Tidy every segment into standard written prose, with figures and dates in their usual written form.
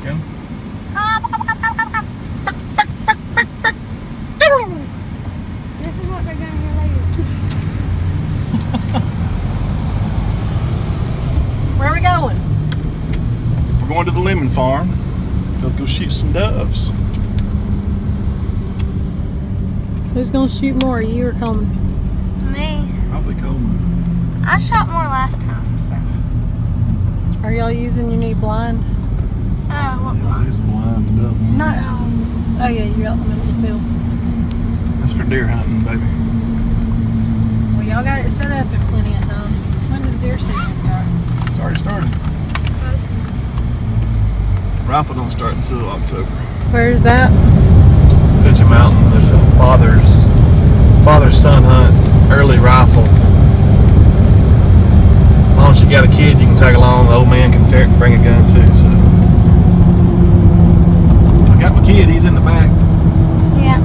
Get him? This is what they're going to hear later. Where are we going? We're going to the lemon farm. We'll go shoot some doves. Who's gonna shoot more, you or Coleman? Me. Probably Coleman. I shot more last time, so. Are y'all using your new blind? What Yeah, blind? there's a blind dove one. Not. Oh yeah, you're out in the middle of the field. That's for deer hunting, baby. Well, y'all got it set up in plenty of time. When does deer season start? It's already started. Rifle don't start until October. Where's that? Pitcher Mountain. There's a father-son hunt, early rifle. As long as you got a kid, you can tag along. The old man can bring a gun too. So I got my kid. He's in the back. Yeah.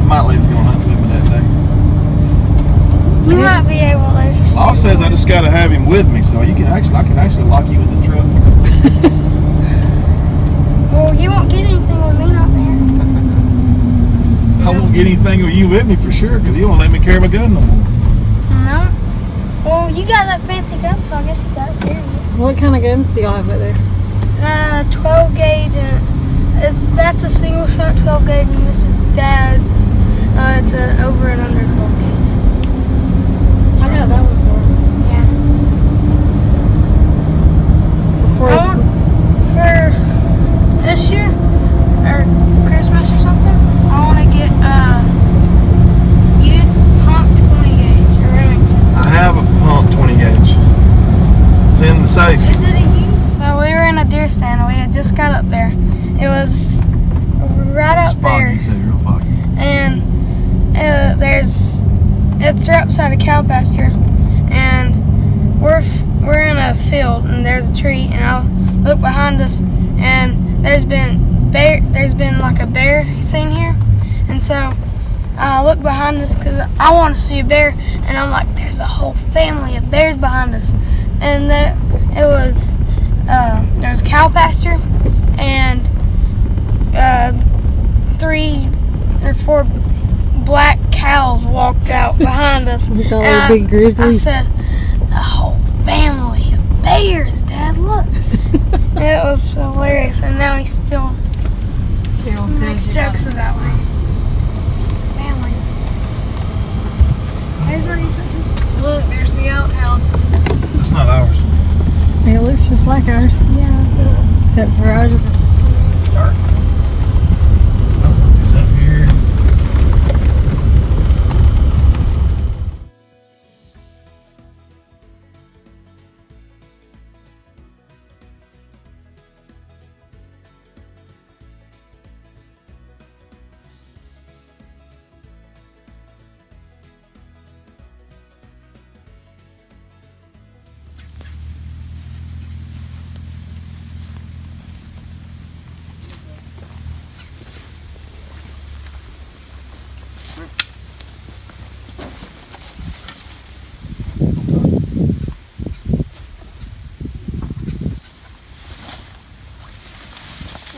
I might let him go hunting with me that day. You might be able to. Law says I just got to have him with me, so I can actually lock you in the truck. Well, you won't get anything with me not there. I won't get anything with you with me for sure, because you won't let me carry my gun no more. No. Well, you got that fancy gun, so I guess you got it there. What kind of guns do y'all have out there? 12 gauge, and that's a single shot 12 gauge, and this is Dad's. It's an over and under 12 gauge. I got that one for Yeah. Christmas. For this year, or Christmas or something, I want to get youth pump 20 gauge or Remington. I have a pump 20 gauge. It's in the safe. Is it a youth? So we were in a deer stand. We had just got up there. It was right out there, Foggy too, real foggy. and it's right beside a cow pasture, and we're in a field, and there's a tree, and I look behind us, and there's been like a bear seen here, and so I look behind us because I want to see a bear, and I'm like, there's a whole family of bears behind us, and there was a cow pasture, and 3 or 4 black cows walked out behind us. With all And the big I grizzlies. said, a whole family of bears, Dad, look. It was hilarious, and now he still makes jokes about me. Family. Here's where you put this. Look, there's the outhouse. That's not ours. It looks just like ours, Yeah, so except for ours is dark. Oh, he's up here.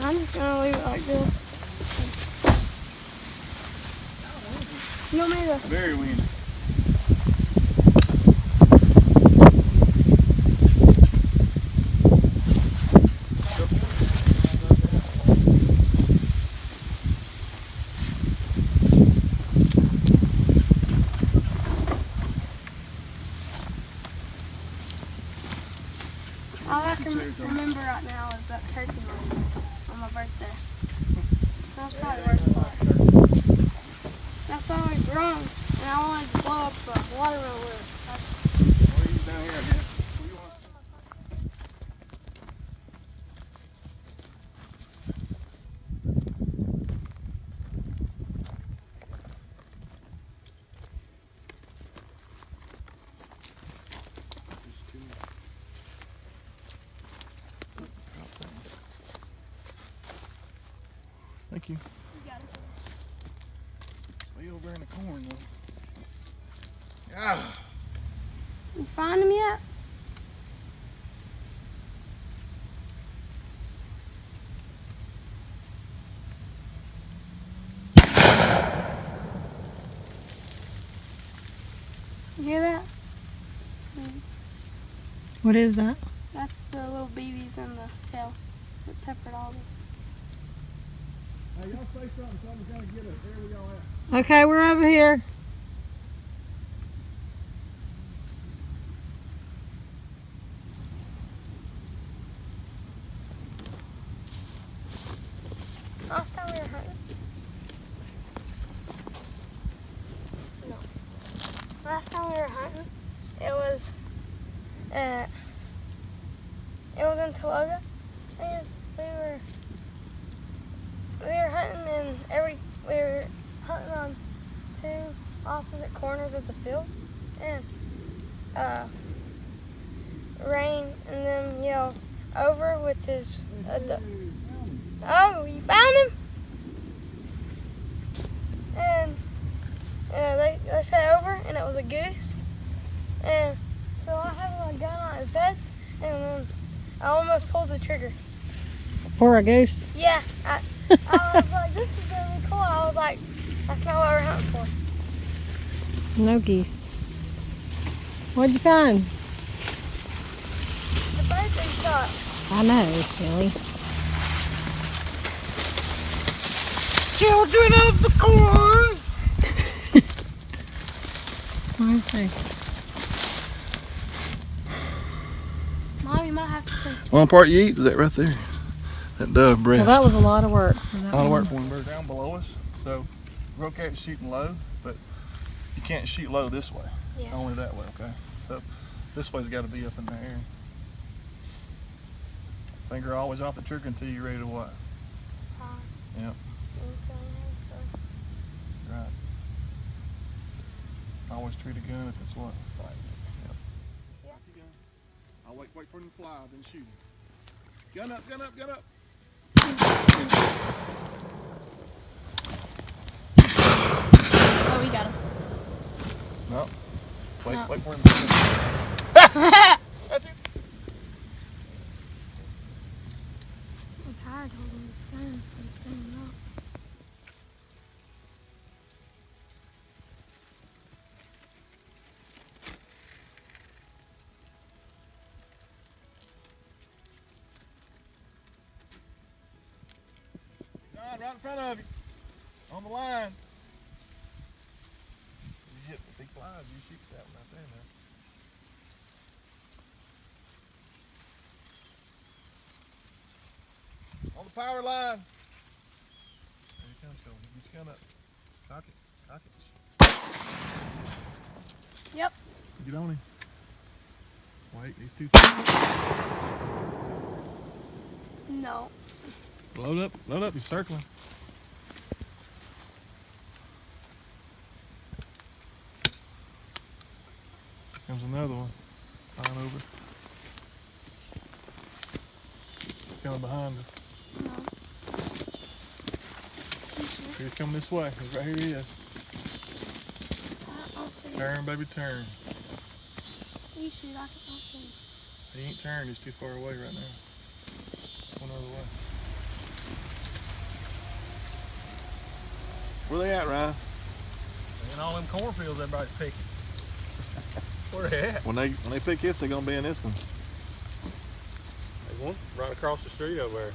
I'm just gonna leave it like this. You want me to? Very windy. All I can remember right now is that turkey leg on my birthday. That's probably the worst part. That's always wrong, and I wanted to blow up a watermelon with it. What are you down here, man? What do you want? Thank you. Way over in the corn though. Ah. You find him yet? hear that? What is that? That's the little BBs in the shell that peppered all this. Hey, y'all say something, someone's gonna get us. There we all at. Okay, we're over here. Last time we were hunting. No. Last time we were hunting, it was in Taloga, and we were hunting we were hunting on two opposite corners of the field, and Rain and them yelled over, which is oh, you found him? And they said over, and it was a goose. And so I had my gun on his head, and then I almost pulled the trigger. For a goose. Yeah, I was like, this is gonna be cool. I was like, that's not what we're hunting for. No geese. What'd you find? The birthday shot. I know, silly. Children of the corn! Let me see. Mom, you might have to send One part you eat is that right there. That dove breast. Well, that was a lot of work. For that a lot of one. work for one bird down below us. So we're okay at shooting low, but you can't shoot low this way. Yeah. Only that way, okay? So this way's got to be up in the air. Finger always off the trigger until you're ready to what? Yep. Right. Always treat a gun if it's what? Right. Yep. Yeah. I'll wait for him to fly, then shoot him. Gun up, gun up, gun up. Oh, we got him. No. Wait, No. wait for him to That's it. I'm tired holding this gun and standing up. John, right in front of you. On the line. You hit the big flies, you shoot that one right there now. On the power line. There he comes, Cole. Get your gun up. Cock it. Cock it. Yep. Get on him. Wait, these two. No. Load up, he's circling. Here comes another one. Flying over. He's coming behind us. No. He's coming this way. He's right here he is. I'll see. Turn, baby, turn. You shoot, I can see. He ain't turned, he's too far away right now. One other way. Where they at, Ryan? In all them cornfields everybody's picking. Where they at? When they pick this, they're gonna be in this one. There's one right across the street over there.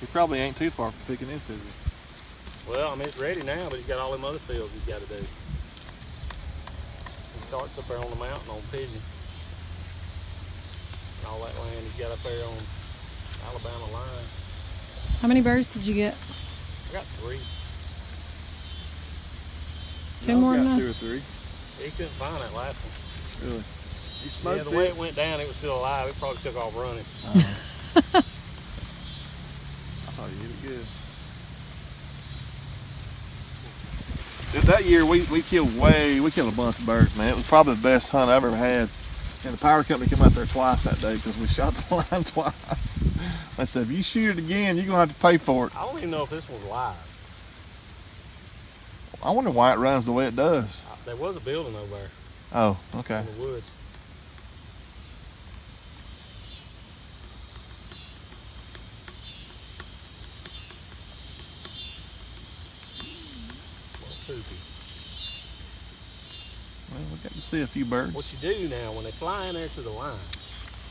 He probably ain't too far from picking this, is he? Well, I mean, it's ready now, but he's got all them other fields he's got to do. He starts up there on the mountain on Pigeon. And all that land he's got up there on Alabama line. How many birds did you get? I got 3. Two more than got 2 or us. 3. He couldn't find that last one. Really? You smoked Yeah, the way it? it went down, it was still alive. It probably took off running. I thought you hit it good. That year we killed a bunch of birds, man. It was probably the best hunt I've ever had. And the power company came out there twice that day because we shot the line twice. They said, if you shoot it again, you're gonna have to pay for it. I don't even know if this one's live. I wonder why it runs the way it does. There was a building over there Oh, okay. in the woods. Little poopy. Got to see a few birds. What you do now, when they fly in there to the line,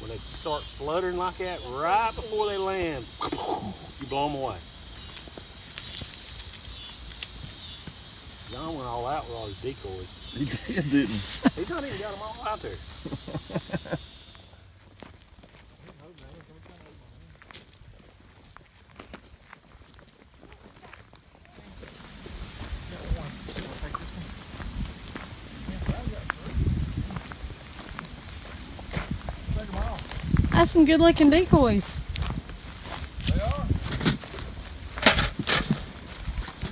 when they start fluttering like that, right before they land, you blow them away. John went all out with all his decoys. He did, didn't he? He's not even got them all out there. That's some good looking decoys.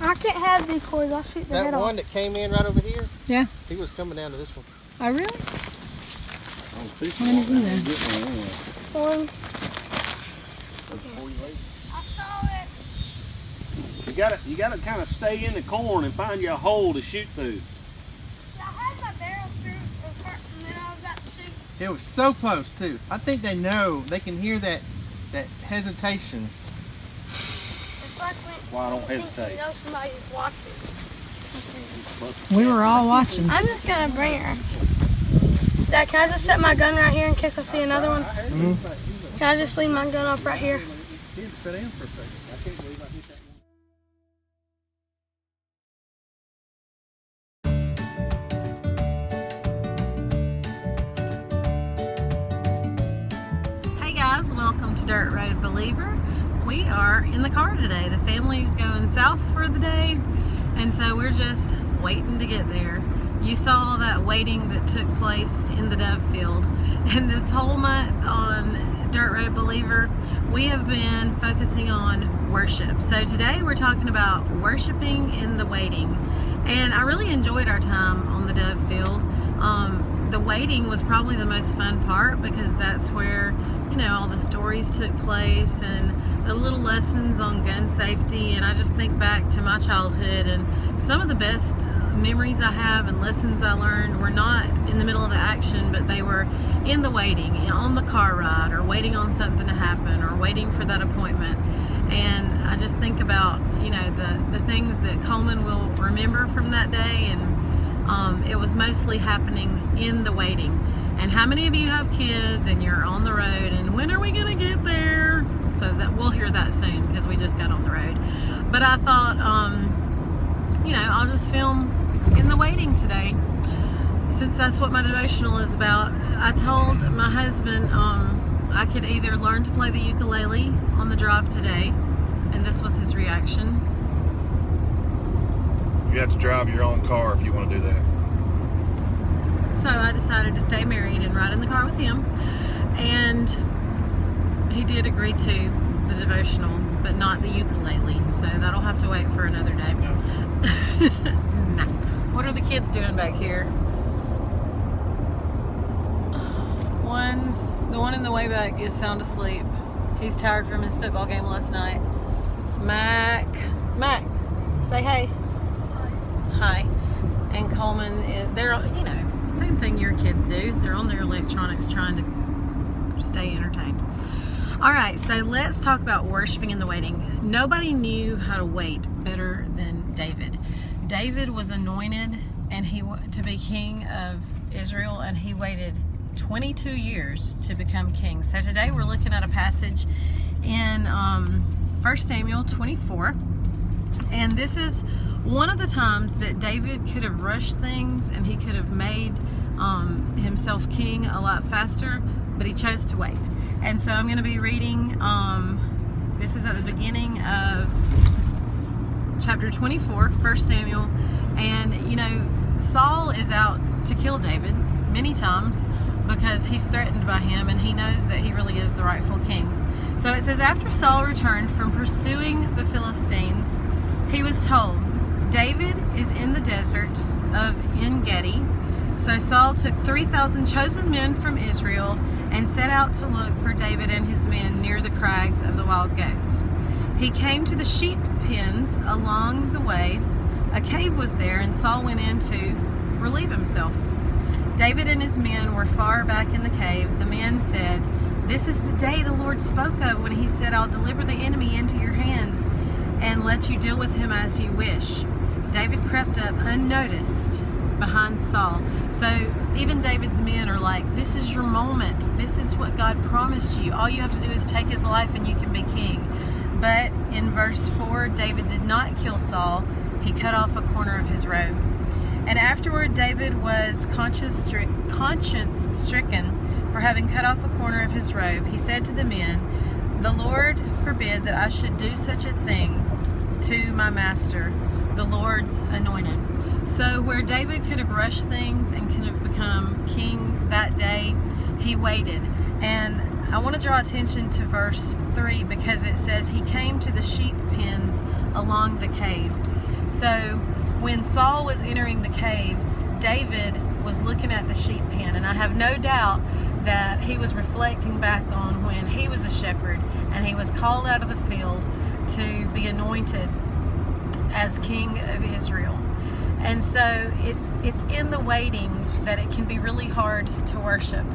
I can't have decoys. I'll shoot the That head one off. that came in right over here, Yeah. he was coming down to this one. Oh, really? One. I saw it. You gotta kind of stay in the corn and find you a hole to shoot through. I had my barrel through and then I was about to shoot. It was so close too. I think they know. They can hear that hesitation. It's like when Why don't you think hesitate? you know somebody's watching. We were all watching. I'm just gonna bring her. Dad, can I just set my gun right here in case I see another one? Can I just leave my gun up right here? Hey guys, welcome to Dirt Road Believer. We are in the car today. The family's going south for the day, and so we're just waiting to get there. You saw that waiting that took place in the dove field, and this whole month on Dirt Road Believer, we have been focusing on worship. So today we're talking about worshiping in the waiting, and I really enjoyed our time on the dove field. The waiting was probably the most fun part because that's where, you know, all the stories took place and the little lessons on gun safety. And I just think back to my childhood, and some of the best memories I have and lessons I learned were not in the middle of the action, but they were in the waiting, on the car ride, or waiting on something to happen, or waiting for that appointment. And I just think about, you know, the things that Coleman will remember from that day, and it was mostly happening in the waiting. And how many of you have kids and you're on the road, and when are we gonna get there? So that we'll hear that soon because we just got on the road. But I thought, you know, I'll just film in the waiting today, since that's what my devotional is about. I told my husband I could either learn to play the ukulele on the drive today, and this was his reaction. You have to drive your own car if you want to do that. So I decided to stay married and ride in the car with him, and he did agree to the devotional, but not the ukulele, so that'll have to wait for another day. No. No. What are the kids doing back here? The one in the way back is sound asleep. He's tired from his football game last night. Mac, say hey. Hi. And Coleman, they're, you know, same thing your kids do. They're on their electronics trying to stay entertained. All right, so let's talk about worshiping in the waiting. Nobody knew how to wait better than David. David was anointed to be king of Israel, and he waited 22 years to become king. So today we're looking at a passage in 1 Samuel 24, and this is one of the times that David could have rushed things and he could have made himself king a lot faster, but he chose to wait. And so I'm going to be reading, this is at the beginning of chapter 24, 1 Samuel, and you know, Saul is out to kill David many times because he's threatened by him, and he knows that he really is the rightful king. So it says, after Saul returned from pursuing the Philistines, he was told, David is in the desert of En-Gedi. So Saul took 3,000 chosen men from Israel and set out to look for David and his men near the crags of the wild goats. He came to the sheep pens along the way. A cave was there, and Saul went in to relieve himself. David and his men were far back in the cave. The men said, "This is the day the Lord spoke of when he said, I'll deliver the enemy into your hands and let you deal with him as you wish." David crept up unnoticed behind Saul. So even David's men are like, this is your moment. This is what God promised you. All you have to do is take his life and you can be king. But in verse 4, David did not kill Saul. He cut off a corner of his robe. And afterward, David was conscience-stricken for having cut off a corner of his robe. He said to the men, "The Lord forbid that I should do such a thing to my master, the Lord's anointed." So where David could have rushed things and could have become king that day, he waited. And I want to draw attention to verse 3 because it says he came to the sheep pens along the cave. So when Saul was entering the cave, David was looking at the sheep pen, and I have no doubt that he was reflecting back on when he was a shepherd and he was called out of the field to be anointed as king of Israel. And so it's in the waiting that it can be really hard to worship.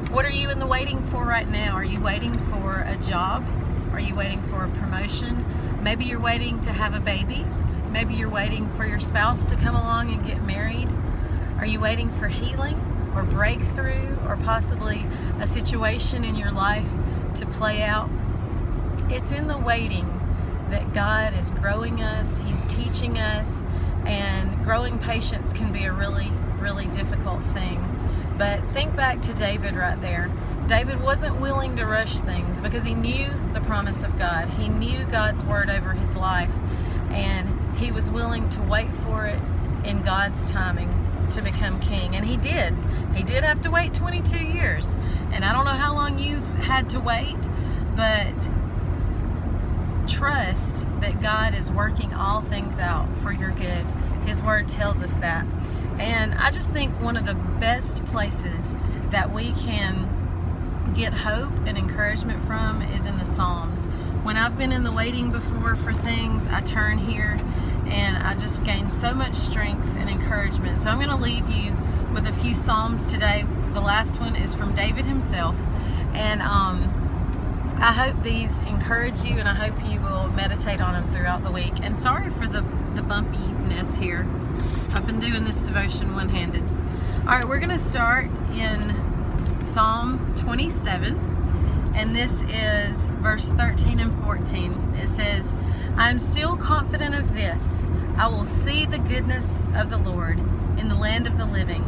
What are you in the waiting for right now? Are you waiting for a job? Are you waiting for a promotion? Maybe you're waiting to have a baby. Maybe you're waiting for your spouse to come along and get married. Are you waiting for healing or breakthrough or possibly a situation in your life to play out? It's in the waiting that God is growing us. He's teaching us, and growing patience can be a really, really difficult thing. But think back to David right there. David wasn't willing to rush things because he knew the promise of God. He knew God's word over his life, and he was willing to wait for it in God's timing to become king. And he did. He did have to wait 22 years. And I don't know how long you've had to wait, but trust that God is working all things out for your good. His word tells us that. And I just think one of the best places that we can get hope and encouragement from is in the Psalms. When I've been in the waiting before for things, I turn here and I just gain so much strength and encouragement. So I'm going to leave you with a few Psalms today. The last one is from David himself. And I hope these encourage you, and I hope you will meditate on them throughout the week. And sorry for the bumpiness here. I've been doing this devotion one-handed. All right, we're going to start in Psalm 27, and this is verse 13 and 14. It says, "I am still confident of this. I will see the goodness of the Lord in the land of the living.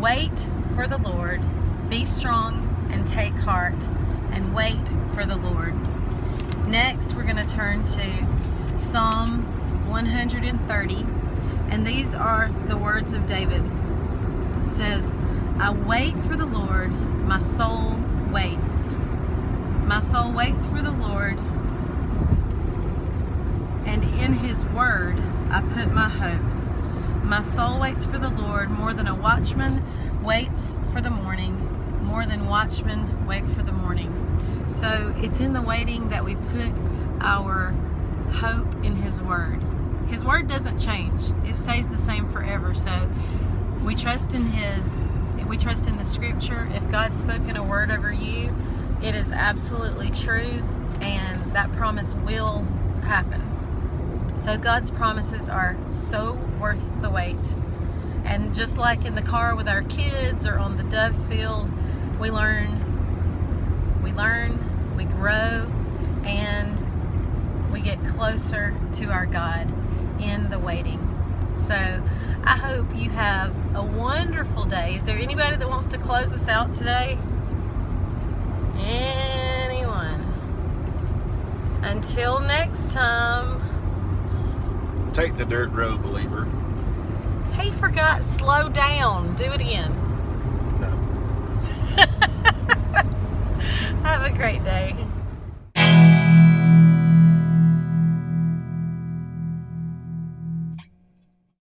Wait for the Lord. Be strong and take heart, and wait for the Lord." Next, we're going to turn to Psalm 130, and these are the words of David. It says, "I wait for the Lord, my soul waits. My soul waits for the Lord, and in his word I put my hope. My soul waits for the Lord more than a watchman waits for the morning, more than watchmen wait for the morning." So it's in the waiting that we put our hope in his word. His word doesn't change. It stays the same forever. So we trust in the scripture. If God's spoken a word over you, it is absolutely true, and that promise will happen. So God's promises are so worth the wait. And just like in the car with our kids or on the dove field, we learn, we grow, and we get closer to our God in the waiting. So I hope you have a wonderful day. Is there anybody that wants to close us out today? Anyone? Until next time. Take the dirt road, believer. He forgot, slow down. Do it again. No. Have a great day.